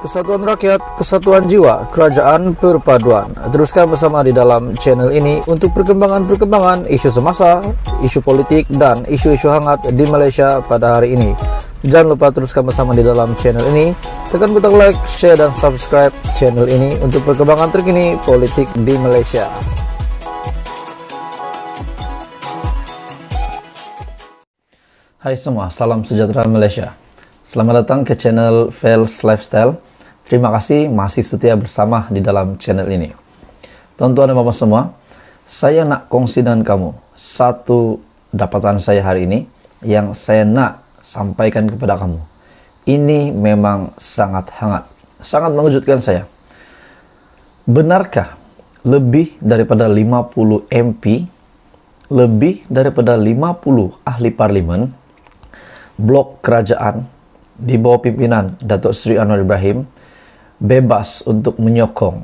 Kesatuan rakyat, kesatuan jiwa, kerajaan perpaduan. Teruskan bersama di dalam channel ini untuk perkembangan-perkembangan isu semasa, isu politik, dan isu-isu hangat di Malaysia pada hari ini. Jangan lupa teruskan bersama di dalam channel ini. Tekan butang like, share, dan subscribe channel ini untuk perkembangan terkini politik di Malaysia. Hai semua, salam sejahtera Malaysia. Selamat datang ke channel Fels Lifestyle. Terima kasih masih setia bersama di dalam channel ini. Tuan-tuan dan bapak semua, saya nak kongsi dengan kamu satu dapatan saya hari ini yang saya nak sampaikan kepada kamu. Ini memang sangat hangat, sangat mengejutkan saya. Benarkah lebih daripada 50 MP, lebih daripada 50 ahli parlimen, blok kerajaan di bawah pimpinan Datuk Seri Anwar Ibrahim bebas untuk menyokong,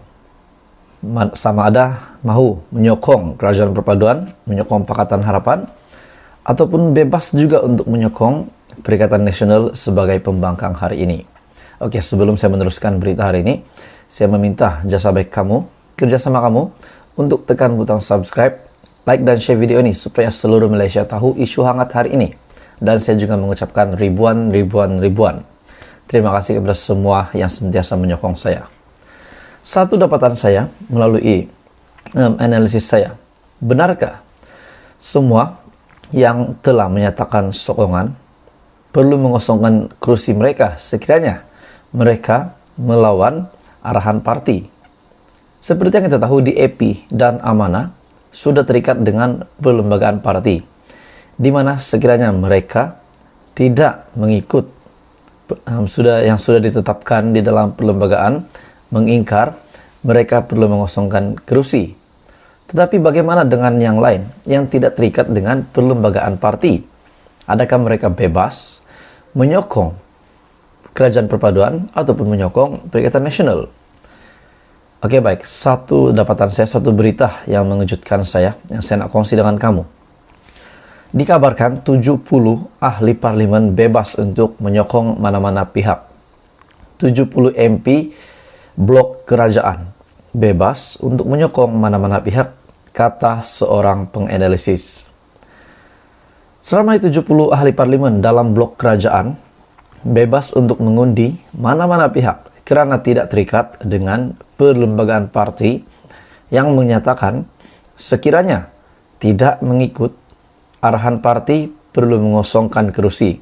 sama ada mahu menyokong kerajaan perpaduan, menyokong Pakatan Harapan, ataupun bebas juga untuk menyokong Perikatan Nasional sebagai pembangkang hari ini. Oke, sebelum saya meneruskan berita hari ini, saya meminta jasa baik kamu, kerjasama kamu untuk tekan butang subscribe, like dan share video ini supaya seluruh Malaysia tahu isu hangat hari ini. Dan saya juga mengucapkan ribuan terima kasih kepada semua yang sentiasa menyokong saya. Satu dapatan saya melalui analisis saya, benarkah semua yang telah menyatakan sokongan perlu mengosongkan kursi mereka sekiranya mereka melawan arahan parti? Seperti yang kita tahu, DAP dan Amanah sudah terikat dengan perlembagaan parti, di mana sekiranya mereka tidak mengikut yang sudah ditetapkan di dalam perlembagaan, mengingkar, mereka perlu mengosongkan kerusi. Tetapi bagaimana dengan yang lain yang tidak terikat dengan perlembagaan parti? Adakah mereka bebas menyokong kerajaan perpaduan ataupun menyokong Perikatan Nasional? Oke, baik, satu dapatan saya, satu berita yang mengejutkan saya, yang saya nak kongsi dengan kamu. Dikabarkan 70 ahli parlimen bebas untuk menyokong mana-mana pihak. 70 MP blok kerajaan bebas untuk menyokong mana-mana pihak, kata seorang penganalisis. Seramai 70 ahli parlimen dalam blok kerajaan bebas untuk mengundi mana-mana pihak kerana tidak terikat dengan perlembagaan parti yang menyatakan sekiranya tidak mengikut arahan parti perlu mengosongkan kerusi,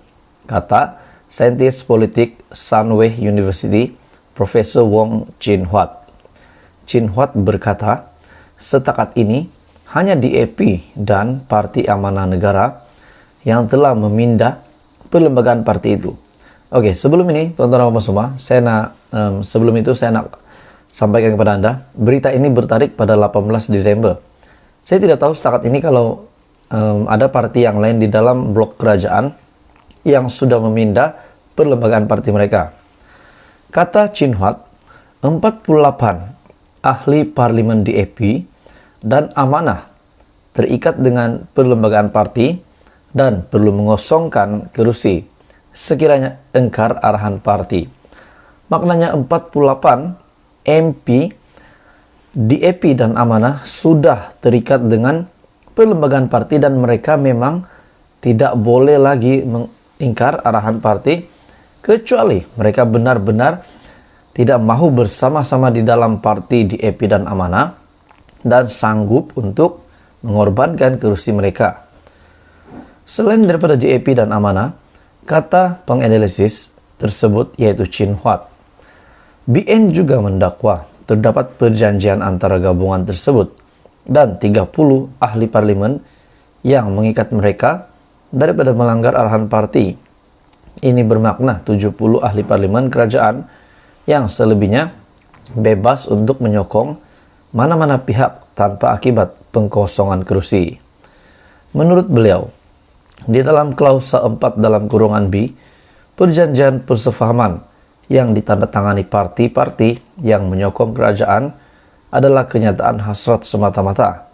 kata saintis politik Sunway University, Profesor Wong Chin Huat. Chin Huat berkata, setakat ini hanya DAP dan Parti Amanah Negara yang telah memindah perlembagaan parti itu. Oke, sebelum ini, tuan-tuan dan semua, sebelum itu saya nak sampaikan kepada Anda, berita ini bertarik pada 18 Desember. Saya tidak tahu setakat ini kalau ada parti yang lain di dalam blok kerajaan yang sudah memindah perlembagaan parti mereka. Kata Chin Huat, 48 ahli parlimen DAP dan Amanah terikat dengan perlembagaan parti dan perlu mengosongkan kerusi sekiranya engkar arahan parti. Maknanya 48 MP DAP dan Amanah sudah terikat dengan perlembagaan parti dan mereka memang tidak boleh lagi mengingkar arahan parti kecuali mereka benar-benar tidak mahu bersama-sama di dalam parti DAP dan Amanah dan sanggup untuk mengorbankan kerusi mereka. Selain daripada DAP dan Amanah, kata penganalisis tersebut yaitu Chin Huat, BN juga mendakwa terdapat perjanjian antara gabungan tersebut dan 30 ahli parlimen yang mengikat mereka daripada melanggar arahan parti. Ini bermakna 70 ahli parlimen kerajaan yang selebihnya bebas untuk menyokong mana-mana pihak tanpa akibat pengkosongan kerusi. Menurut beliau, di dalam klausa 4 dalam kurungan B, perjanjian persefahaman yang ditandatangani parti-parti yang menyokong kerajaan adalah kenyataan hasrat semata-mata.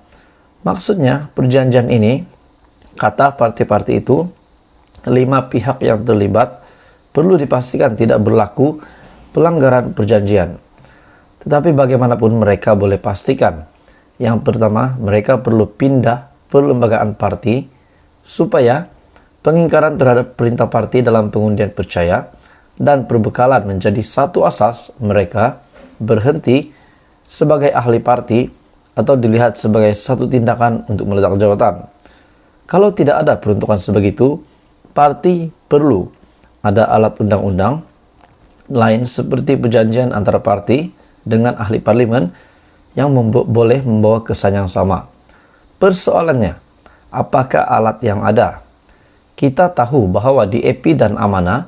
Maksudnya, perjanjian ini, kata parti-parti itu, 5 pihak yang terlibat perlu dipastikan tidak berlaku pelanggaran perjanjian. Tetapi bagaimanapun mereka boleh pastikan, yang pertama, mereka perlu pindah perlembagaan parti supaya pengingkaran terhadap perintah parti dalam pengundian percaya dan perbekalan menjadi satu asas mereka berhenti sebagai ahli parti atau dilihat sebagai satu tindakan untuk meletak jabatan. Kalau tidak ada peruntukan sebegitu, parti perlu ada alat undang-undang lain seperti perjanjian antara parti dengan ahli parlimen yang boleh membawa kesan yang sama. Persoalannya, apakah alat yang ada? Kita tahu bahwa DAP dan Amanah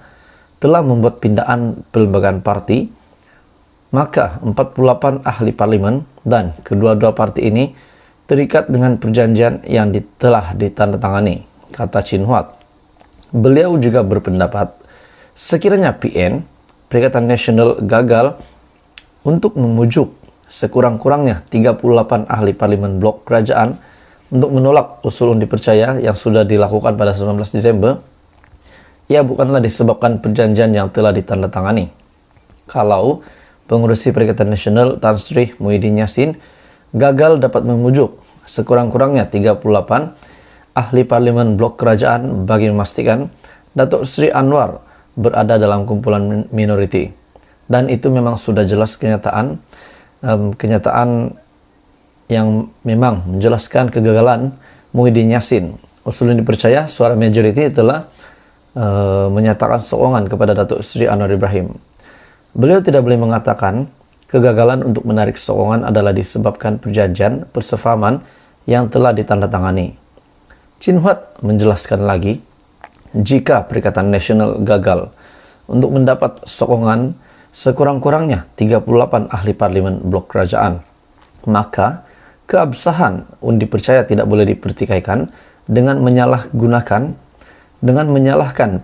telah membuat pindahan perlembagaan parti, maka 48 ahli parlimen dan kedua-dua parti ini terikat dengan perjanjian yang telah ditandatangani, kata Chin Huat. Beliau juga berpendapat, sekiranya PN, Perikatan Nasional, gagal untuk memujuk sekurang-kurangnya 38 ahli parlimen blok kerajaan untuk menolak usul undi percaya yang sudah dilakukan pada 19 Desember, ia bukanlah disebabkan perjanjian yang telah ditandatangani. Kalau pengurusi Perikatan Nasional Tan Sri Muhyiddin Yassin gagal dapat memujuk sekurang-kurangnya 38 ahli parlimen blok kerajaan bagi memastikan Datuk Seri Anwar berada dalam kumpulan minoriti. Dan itu memang sudah jelas kenyataan yang memang menjelaskan kegagalan Muhyiddin Yassin. Usul yang dipercaya suara majoriti telah menyatakan sokongan kepada Datuk Seri Anwar Ibrahim. Beliau tidak boleh mengatakan kegagalan untuk menarik sokongan adalah disebabkan perjanjian persefahaman yang telah ditandatangani. Chin Huat menjelaskan lagi, jika Perikatan Nasional gagal untuk mendapat sokongan sekurang-kurangnya 38 ahli parlimen blok kerajaan, maka keabsahan undi percaya tidak boleh dipertikaikan dengan menyalahkan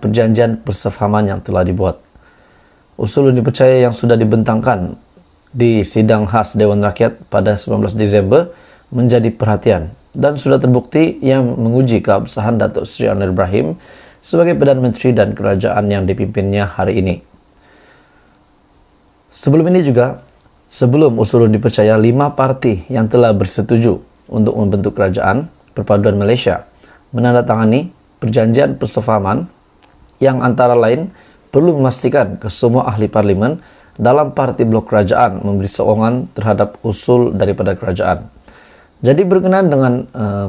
perjanjian persefahaman yang telah dibuat. Usul undi percaya yang sudah dibentangkan di sidang khas Dewan Rakyat pada 19 Desember menjadi perhatian dan sudah terbukti yang menguji keabsahan Datuk Seri Anwar Ibrahim sebagai Perdana Menteri dan kerajaan yang dipimpinnya hari ini. Sebelum usul undi percaya, 5 parti yang telah bersetuju untuk membentuk kerajaan perpaduan Malaysia menandatangani perjanjian persefahaman yang antara lain perlu memastikan ke semua ahli parlimen dalam parti blok kerajaan memberi sokongan terhadap usul daripada kerajaan. Jadi berkenaan dengan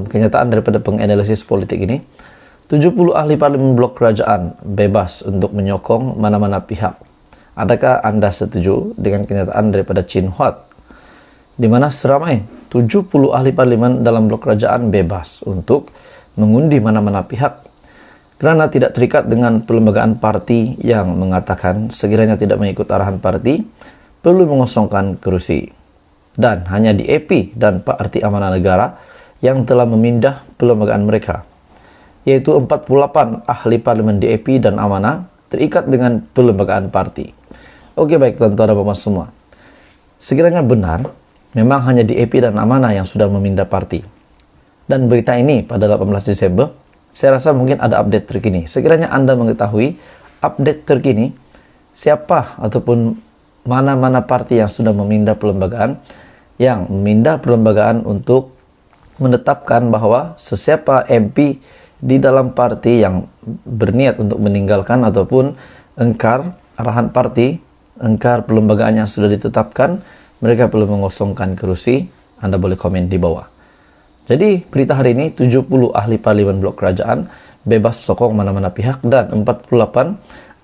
kenyataan daripada penganalisis politik ini, 70 ahli parlimen blok kerajaan bebas untuk menyokong mana-mana pihak. Adakah anda setuju dengan kenyataan daripada Chin Huat, di mana seramai 70 ahli parlimen dalam blok kerajaan bebas untuk mengundi mana-mana pihak kerana tidak terikat dengan perlembagaan parti yang mengatakan sekiranya tidak mengikut arahan parti perlu mengosongkan kerusi, dan hanya DAP dan Parti Amanah Negara yang telah memindah perlembagaan mereka, yaitu 48 ahli parlimen DAP dan Amanah terikat dengan perlembagaan parti. Oke, baik tuan-tuan dan puan semua. Sekiranya benar, memang hanya DAP dan Amanah yang sudah memindah parti. Dan berita ini pada 18 Desember, saya rasa mungkin ada update terkini. Sekiranya anda mengetahui update terkini, siapa ataupun mana-mana parti yang sudah memindah perlembagaan untuk menetapkan bahwa sesiapa MP di dalam parti yang berniat untuk meninggalkan ataupun engkar arahan parti, engkar perlembagaan yang sudah ditetapkan, mereka perlu mengosongkan kerusi. Anda boleh komen di bawah. Jadi berita hari ini, 70 ahli parlimen blok kerajaan bebas sokong mana-mana pihak dan 48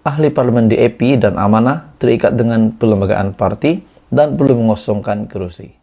ahli parlimen DAP dan Amanah terikat dengan perlembagaan parti dan perlu mengosongkan kerusi.